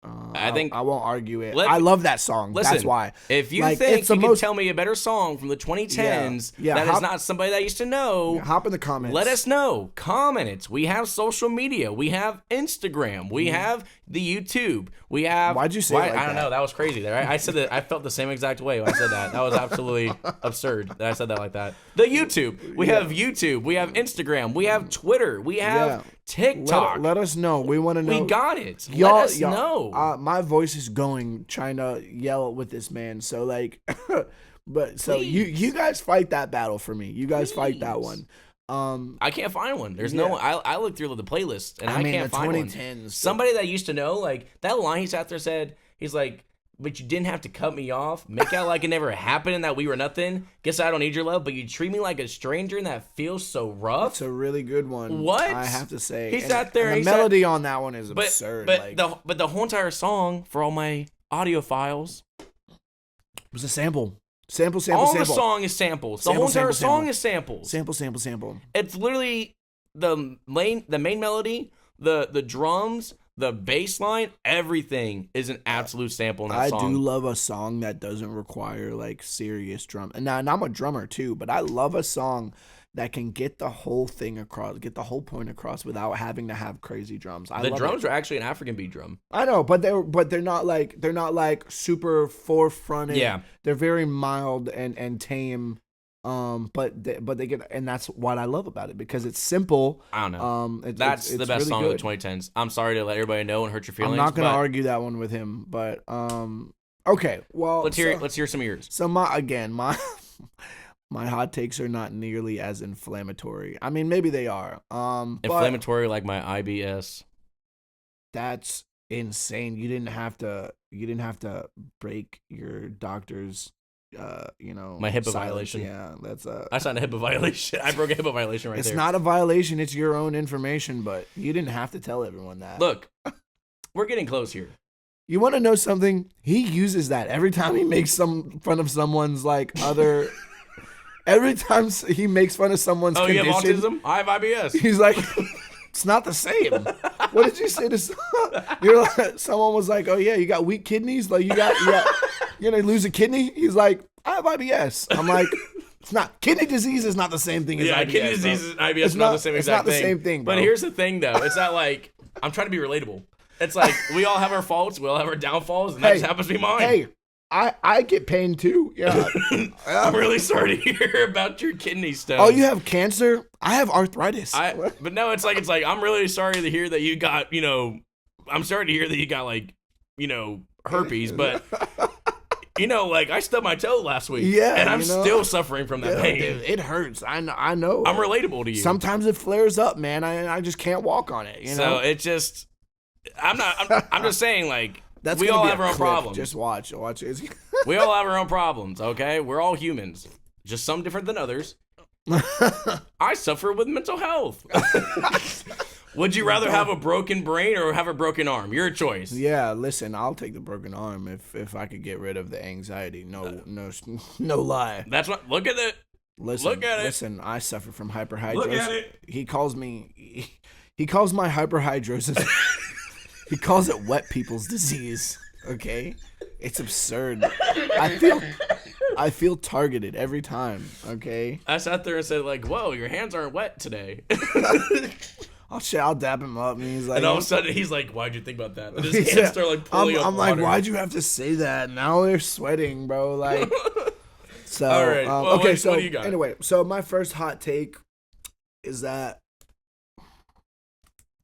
I think I won't argue it. I love that song. Listen, that's why. If you think you can tell me a better song from the 2010s that is not Somebody That I Used to Know, hop in the comments. Let us know. Comment it. We have social media. We have Instagram. We have the YouTube. We have. Why'd you say it like I don't know. That was crazy. There. I said that. I felt the same exact way when I said that. That was absolutely absurd that I said that like that. The YouTube. We have YouTube. We have Instagram. We have Twitter. We have TikTok. Let us know. We want to know. We got it. Let us know. My voice is going trying to yell with this man. So like, but so you guys fight that battle for me. You guys fight that one. I can't find one. There's no one. I looked through the playlist and I can't find one. 2010s. Somebody That I Used to Know, like that line he sat there said, he's like, but you didn't have to cut me off. Make out like it never happened and that we were nothing. Guess I don't need your love, but you treat me like a stranger and that feels so rough. It's a really good one. What? I have to say. He sat there. And the melody on that one is absurd. But the whole entire song, for all my audio files, was a sample. All the song is samples. The whole entire song is samples. Sample. It's literally the main melody, the drums, the bass line, everything is an absolute sample in that song. I do love a song that doesn't require like serious drum. And I'm a drummer too, but I love a song that can get the whole thing across, get the whole point across without having to have crazy drums. The drums are actually an African beat drum. I know, but they're not like super forefronted. Yeah, they're very mild and tame. But they get, and that's what I love about it because it's simple. I don't know. That's the best really song of the 2010s. I'm sorry to let everybody know and hurt your feelings. I'm not gonna argue that one with him, but okay. Well, let's hear some of yours. So my hot takes are not nearly as inflammatory. I mean, maybe they are. Inflammatory like my IBS. That's insane. You didn't have to break your doctor's my HIPAA violation. Yeah, that's not a HIPAA violation. I broke a HIPAA violation it's there. It's not a violation. It's your own information, but you didn't have to tell everyone that. Look, we're getting close here. You want to know something? He uses that every time he makes fun of someone's like other. Every time he makes fun of someone's condition. You have autism? I have IBS. He's like, it's not the same. What did you say to you're like, someone was like, oh yeah, you got weak kidneys? Like you're gonna lose a kidney? He's like, I have IBS. I'm like, it's not. Kidney disease is not the same thing as IBS. Kidney disease and IBS are not the same exact thing. It's not the same thing, bro. But here's the thing though. It's not like, I'm trying to be relatable. It's like, we all have our faults, we all have our downfalls, and that just happens to be mine. Hey, I get pain too. Yeah. I'm really sorry to hear about your kidney stones. Oh, you have cancer? I have arthritis. But no, it's like I'm really sorry to hear that you got, I'm sorry to hear that you got like, herpes, but like I stubbed my toe last week. Yeah. And I'm still suffering from that pain. Dude, it hurts. I know. I'm relatable to you. Sometimes it flares up, man. I just can't walk on it. So it just I'm just saying, like, That's we gonna all be have a our own clip. problems. Just watch it. We all have our own problems, okay? We're all humans. Just some different than others. I suffer with mental health. Would you rather have a broken brain or have a broken arm? Your choice. Yeah, listen, I'll take the broken arm if I could get rid of the anxiety. No lie. That's what. Look at it. Look at it. Listen, I suffer from hyperhidrosis. Look at it. He calls my hyperhidrosis. He calls it wet people's disease. Okay, it's absurd. I feel targeted every time. Okay, I sat there and said like, "Whoa, your hands aren't wet today." I'll dap him up, and he's like, and all of a sudden he's like, "Why'd you think about that?" And his hands start like pulling up I'm like, water. why'd you have to say that? Now they're sweating, bro. Like, so all right. Well, okay. what do you got? Anyway, so my first hot take is that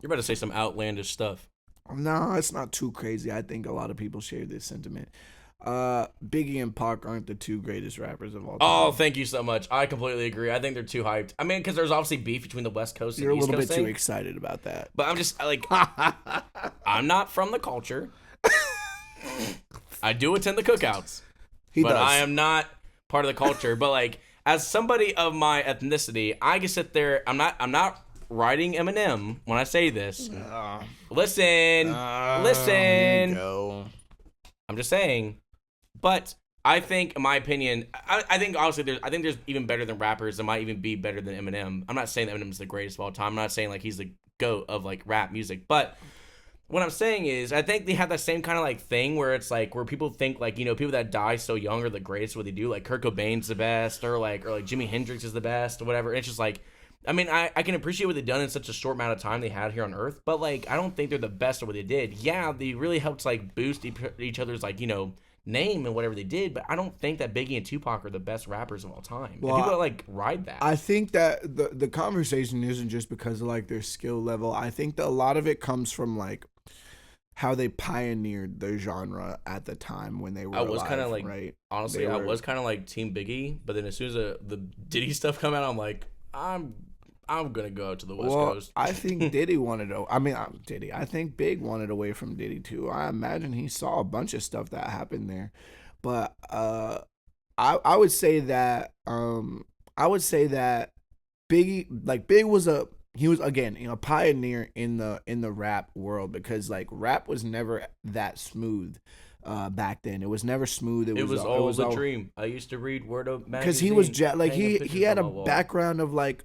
You're about to say some outlandish stuff. no, it's not too crazy. I think a lot of people share this sentiment. Biggie and Pac aren't the two greatest rappers of all time. Oh, thank you so much. I completely agree. I think they're too hyped. I mean, because there's obviously beef between the West Coast and You're a East little Coast bit thing, too excited about that. but I'm just like, I'm not from the culture. I do attend the cookouts, but does. I am not part of the culture. But like, as somebody of my ethnicity, I can sit there. I'm not writing Eminem when I say this. Listen. Go. I'm just saying. But I think, in my opinion, I think honestly, I think there's even better than rappers that might even be better than Eminem. I'm not saying that Eminem's the greatest of all time. I'm not saying like he's the GOAT of like rap music. But what I'm saying is, I think they have that same kind of like thing where it's like where people think like, you know, people that die so young are the greatest at what they do. Like Kurt Cobain's the best, or like Jimi Hendrix is the best, or whatever. And it's just like, I mean, I can appreciate what they've done in such a short amount of time they had here on Earth, but like I don't think they're the best at what they did. Yeah, they really helped like boost each other's like, you know, name and whatever they did, but I don't think that Biggie and Tupac are the best rappers of all time. Well, and people like ride that. I think that the conversation isn't just because of like their skill level. I think that a lot of it comes from like how they pioneered the genre at the time when they were I was kind of like, right? honestly, I was kind of like Team Biggie, but then as soon as the Diddy stuff come out, I'm like, I'm gonna go to the West Coast. I think Diddy wanted to. I mean, Diddy. I think Big wanted away from Diddy too. I imagine he saw a bunch of stuff that happened there, but I would say that Big was again, you know, a pioneer in the rap world, because like rap was never that smooth. Back then, it was never smooth. It was all a dream. I used to read Word Up magazine because he was he had a background of like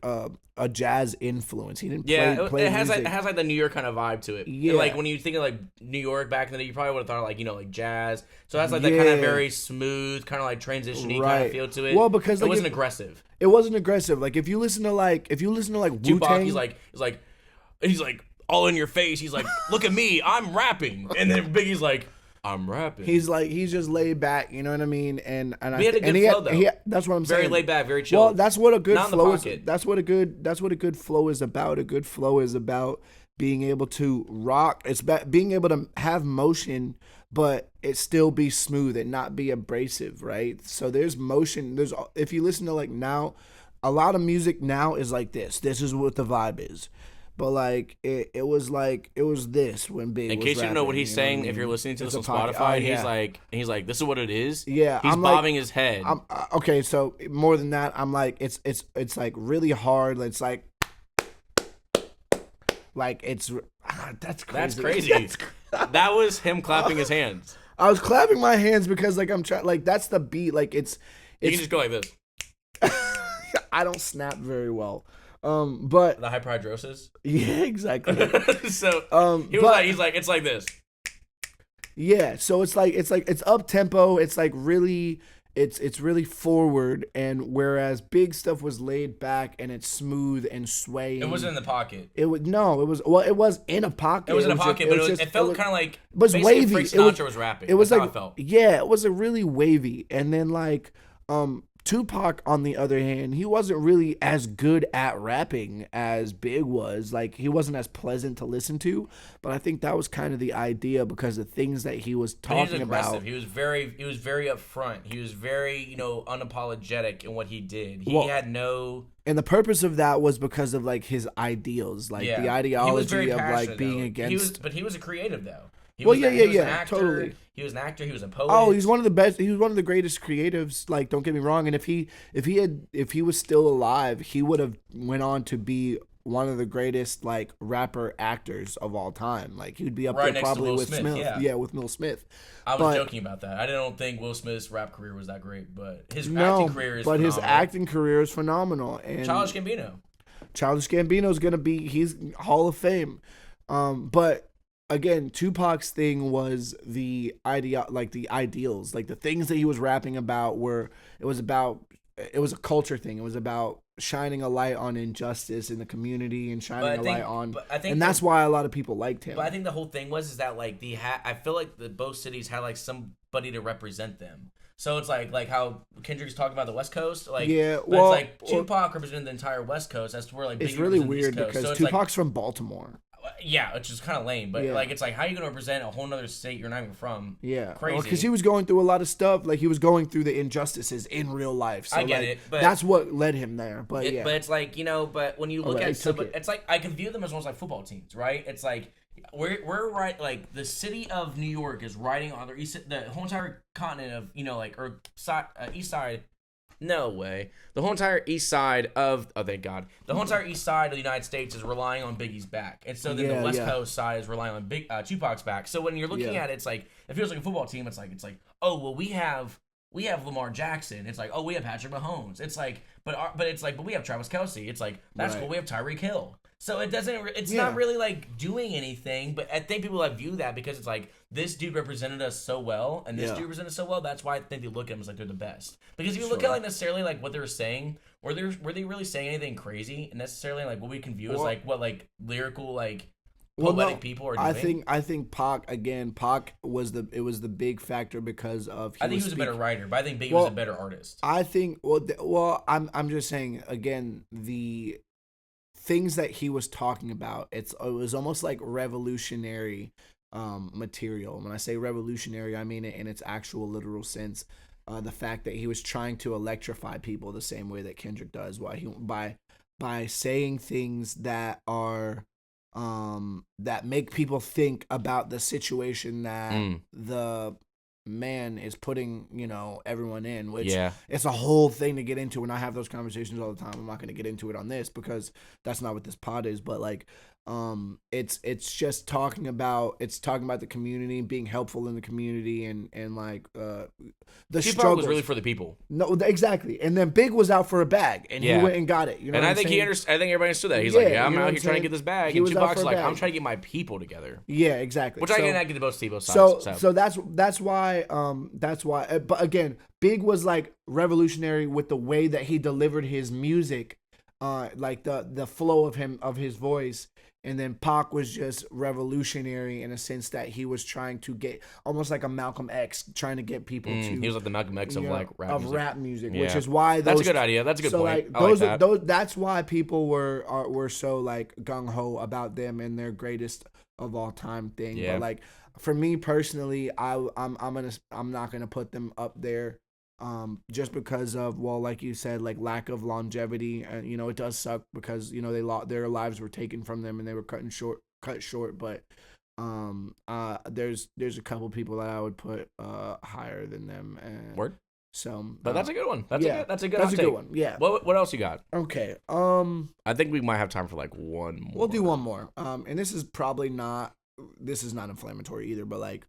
a jazz influence. He didn't play it has music. like the New York kind of vibe to it. Yeah, and like when you think of like New York back in the day, you probably would have thought like, you know, like jazz. So it has like that kind of very smooth, kind of like transition-y kind of feel to it. Well, because it wasn't aggressive. It wasn't aggressive. Like if you listen to like Wu-Tang, Tupac, he's like all in your face. He's like, look at me, I'm rapping, and then Biggie's like, I'm rapping. He's just laid back, you know what I mean? And he had a good flow though. That's what I'm saying. Very laid back, very chill. Well, that's what a good Not in flow the is. pocket. That's what a good flow is about. A good flow is about being able to rock. It's about being able to have motion, but it still be smooth and not be abrasive, right? So there's motion. If you listen to like now, a lot of music now is like this. This is what the vibe is. But like it was this when Big. In was case you don't know what he's saying, what I mean? if you're listening to It's this on a pocket. Spotify, Oh, yeah. he's like, this is what it is. Yeah, he's I'm bobbing like, his head. Okay, so more than that, I'm like it's like really hard. It's like it's that's crazy. That's crazy. That was him clapping his hands. I was clapping my hands because like I'm trying, like that's the beat. Like it's You can just go like this. I don't snap very well. But The hyperhidrosis. yeah, exactly. So he's like it's like this. Yeah, so it's up tempo. It's like really, it's really forward, and whereas Big stuff was laid back and it's smooth and swaying. It wasn't in the pocket. It was in a pocket. It was in a pocket, but it felt kind of like it was wavy. Frank Sinatra was rapping. It was That's like how it felt. Yeah, it was a really wavy, and then like Tupac, on the other hand, he wasn't really as good at rapping as Big was. Like, he wasn't as pleasant to listen to, but I think that was kind of the idea because the things that he was talking about. He was very upfront. He was very, unapologetic in what he did. He had no. And the purpose of that was because of like his ideals, like the ideology of like being against. But he was a creative though. He Well, was yeah, he was an yeah, actor. totally. He was an actor. He was a poet. Oh, he's one of the best. He was one of the greatest creatives. Like, don't get me wrong. And if he was still alive, he would have went on to be one of the greatest like rapper actors of all time. Like, he'd be up Right there next to probably Will with Smith, Smith. yeah. With Will Smith. I was But joking about that. I don't think Will Smith's rap career was that great, but his no, acting career is but his phenomenal. acting career is phenomenal. And Childish Gambino. Childish Gambino's gonna be he's Hall of Fame. But again, Tupac's thing was the the ideals, like the things that he was rapping about it was a culture thing. It was about shining a light on injustice in the community and shining a light on, and that's why a lot of people liked him. But I think the whole thing was that like I feel like both cities had like somebody to represent them. So it's like how Kendrick's talking about the West Coast, like yeah, well, it's like Tupac represented the entire West Coast. That's where like it's Biggie really represented the weird East Coast. because So Tupac's from Baltimore. Yeah, which is kind of lame, but Yeah. like it's like how are you gonna represent a whole nother state you're not even from? Yeah, crazy. Because he was going through a lot of stuff. Like he was going through the injustices in real life. So I get like, it, but that's what led him there. But but it's like but when you look right, at somebody, it's like I can view them as almost like football teams, right? It's like we're right, like the city of New York is riding on the whole entire continent of east side. No way. The whole entire east side of thank God. The whole entire east side of the United States is relying on Biggie's back. And so then the West Coast side is relying on Tupac's back. So when you're looking at it, it's like it feels like a football team. It's like, oh well we have Lamar Jackson. It's like, oh we have Patrick Mahomes. It's like but we have Travis Kelce. It's like that's cool, we have Tyreek Hill. So it's not really like doing anything, but I think people like view that because it's like this dude represented us so well and this dude represented us so well. That's why I think they look at him as like they're the best. Because if you look at like necessarily like what they were saying, were they really saying anything crazy? And necessarily like what we can view as like what like lyrical like poetic people are doing. I think Pac was the big factor because of I think he was a better writer, but I think Biggie was a better artist. I think I'm just saying again the things that he was talking about, it was almost like revolutionary material. When I say revolutionary, I mean it in its actual literal sense. The fact that he was trying to electrify people the same way that Kendrick does, by saying things that are that make people think about the situation that the man is putting everyone in, which it's a whole thing to get into, and I have those conversations all the time. I'm not going to get into it on this because that's not what this pod is, but like it's just talking about the community, being helpful in the community, and like the struggle was really for the people. No, exactly. And then Big was out for a bag, and he went and got it. You know, and I think I think everybody understood that. He's like, I'm out here trying to get this bag, and Tupac's like, I'm trying to get my people together. Yeah, exactly. Which I can get to both sides. So that's why. But again, Big was like revolutionary with the way that he delivered his music, like the flow of his voice. And then Pac was just revolutionary in a sense that he was trying to get almost like a Malcolm X, trying to get people to. He was like the Malcolm X of like rap music, which is why that's a good idea. That's a good point. Like, that's why people were so like gung ho about them and their greatest of all time thing. Yeah. But like for me personally, I'm not gonna put them up there. Just because of like you said, like lack of longevity, and it does suck because their lives were taken from them and they were cut short. But there's a couple people that I would put higher than them. And word. So, but that's a good one. That's a good one. Yeah. What else you got? Okay. I think we might have time for like one more. We'll do one more. And this is not inflammatory either, but like,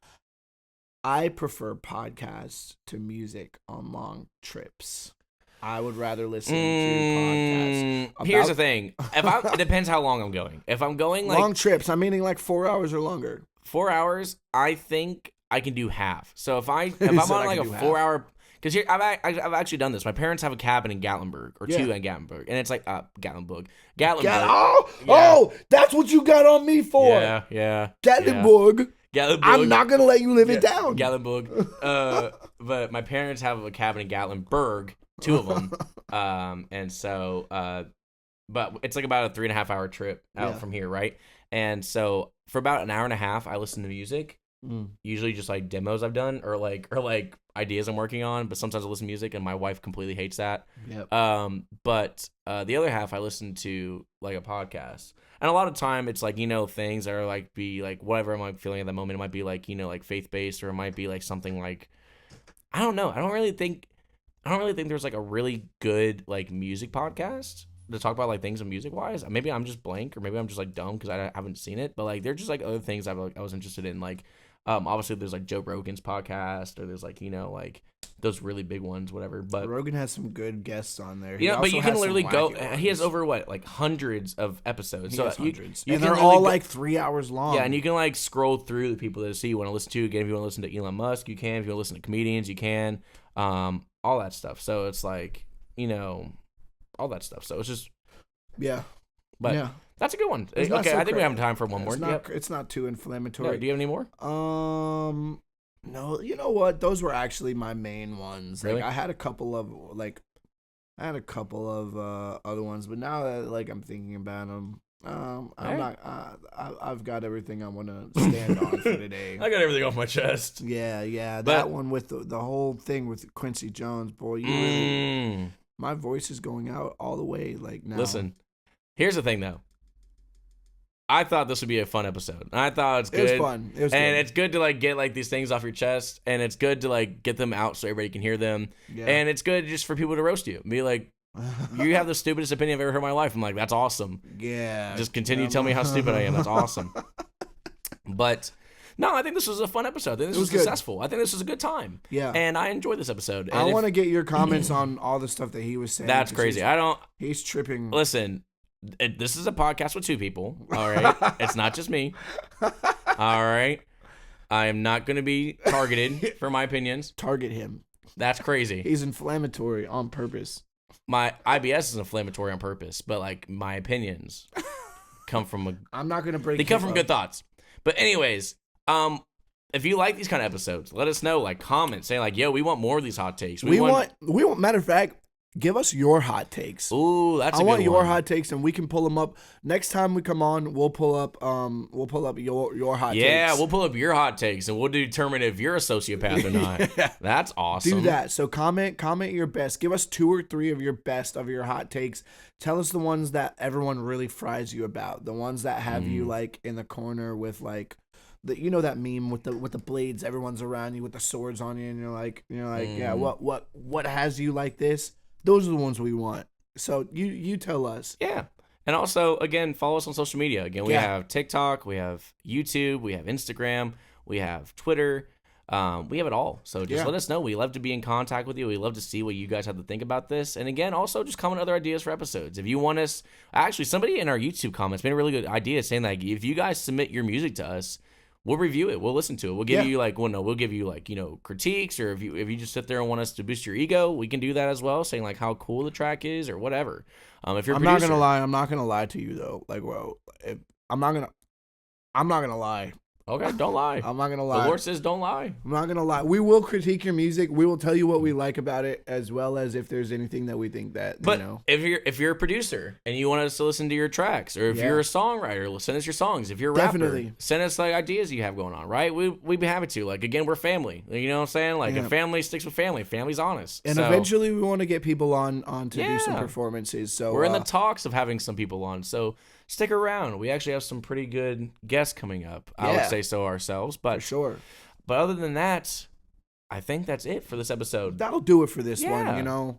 I prefer podcasts to music on long trips. I would rather listen to podcasts. Here's the thing. It depends how long I'm going. If I'm going like long trips, I'm meaning like 4 hours or longer. 4 hours, I think I can do half. So if I'm on like a 4 hour, because here I've actually done this. My parents have a cabin in Gatlinburg or two in Gatlinburg, and it's like Gatlinburg. Oh, that's what you got on me for. Yeah. Gatlinburg. Yeah. Gatlinburg. I'm not gonna let you live it down. Gatlinburg. But my parents have a cabin in Gatlinburg, two of them. And so, but it's like about a 3.5 hour trip out from here, right? And so for about an hour and a half, I listen to music. Usually just like demos I've done or like ideas I'm working on, but sometimes I listen to music and my wife completely hates that. Yep. But the other half I listen to like a podcast. And a lot of time it's like, things that are like be like whatever I'm like feeling at the moment. It might be like, like faith-based, or it might be like something like, I don't know. I don't really think there's like a really good like music podcast to talk about like things music wise. Maybe I'm just blank, or maybe I'm just like dumb because I haven't seen it. But like, they're just like other things I was interested in. Like, obviously there's like Joe Rogan's podcast, or there's like like those really big ones, whatever. But Rogan has some good guests on there. but you can literally go. Ones. He has over like hundreds of episodes. He has hundreds, and they're all like 3 hours long. Yeah, and you can like scroll through the people that you want to listen to. Again, if you want to listen to Elon Musk, you can. If you want to listen to comedians, you can. All that stuff. So it's like all that stuff. So it's just but yeah. That's a good one. Okay, so I think crazy. we have time for one more. It's not too inflammatory. No, do you have any more? No. You know what? Those were actually my main ones. Really? Like, I had a couple of other ones, but now that like I'm thinking about them, I've got everything I want to stand on for today. I got everything off my chest. Yeah. That one with the whole thing with Quincy Jones, boy, you really, my voice is going out all the way. Like now. Listen, here's the thing though. I thought this would be a fun episode. I thought it's good. It was fun. It was and good. it's good to like get like these things off your chest, and it's good to like get them out so everybody can hear them. Yeah. And it's good just for people to roast you. Be like, you have the stupidest opinion I've ever heard in my life. I'm like, that's awesome. Yeah. Just continue to tell me how stupid I am. That's awesome. But no, I think this was a fun episode. I think this was successful. I think this was a good time. Yeah. And I enjoyed this episode. And I want to get your comments on all the stuff that he was saying. That's crazy. He's tripping. Listen, this is a podcast with two people. All right. It's not just me. All right. I am not going to be targeted for my opinions. Target him. That's crazy. He's inflammatory on purpose. My IBS is inflammatory on purpose, but like my opinions come from I'm not going to break. They come from good thoughts. But anyways, if you like these kind of episodes, let us know. Like, comment, say like, "Yo, we want more of these hot takes." We want. Matter of fact, give us your hot takes. Ooh, that's. I want your hot takes, and we can pull them up next time we come on. We'll pull up. Your hot takes. Yeah, we'll pull up your hot takes, and we'll determine if you're a sociopath or not. Yeah. That's awesome. Do that. So comment your best. Give us 2 or 3 of your best of your hot takes. Tell us the ones that everyone really fries you about. The ones that have you like in the corner with like. That meme with the blades, everyone's around you with the swords on you, and you're like, yeah, what has you like this? Those are the ones we want. So you tell us. Yeah. And also, again, follow us on social media. Again, we have TikTok, we have YouTube, we have Instagram, we have Twitter. We have it all. So just let us know. We love to be in contact with you. We love to see what you guys have to think about this. And again, also just comment other ideas for episodes. If you want us, actually, somebody in our YouTube comments made a really good idea saying like, if you guys submit your music to us, we'll review it. We'll listen to it. We'll give you we'll give you like, critiques, or if you just sit there and want us to boost your ego, we can do that as well, saying like how cool the track is or whatever. If you're not gonna lie to you though. Like, well, I'm not gonna lie. Okay, don't lie. I'm not gonna lie. The Lord says don't lie. I'm not gonna lie. We will critique your music. We will tell you what we like about it, as well as if there's anything that we think that. But if you're a producer and you want us to listen to your tracks, or if you're a songwriter, send us your songs. If you're a rapper, send us like ideas you have going on. Right? We'd be happy to. Like, again, we're family. You know what I'm saying? Like a family sticks with family. Family's honest. And eventually we want to get people on to do some performances. So we're in the talks of having some people on. So stick around. We actually have some pretty good guests coming up. I would say so ourselves, but for sure. But other than that, I think that's it for this episode. That'll do it for this one.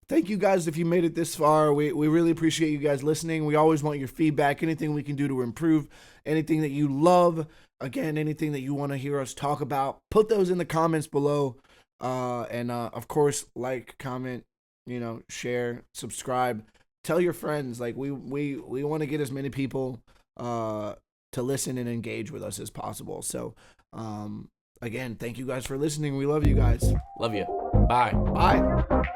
Thank you guys if you made it this far. We really appreciate you guys listening. We always want your feedback. Anything we can do to improve. Anything that you love. Again, anything that you want to hear us talk about. Put those in the comments below. And of course, like, comment, share, subscribe. Tell your friends. Like, we want to get as many people to listen and engage with us as possible. So, again, thank you guys for listening. We love you guys. Love you. Bye. Bye.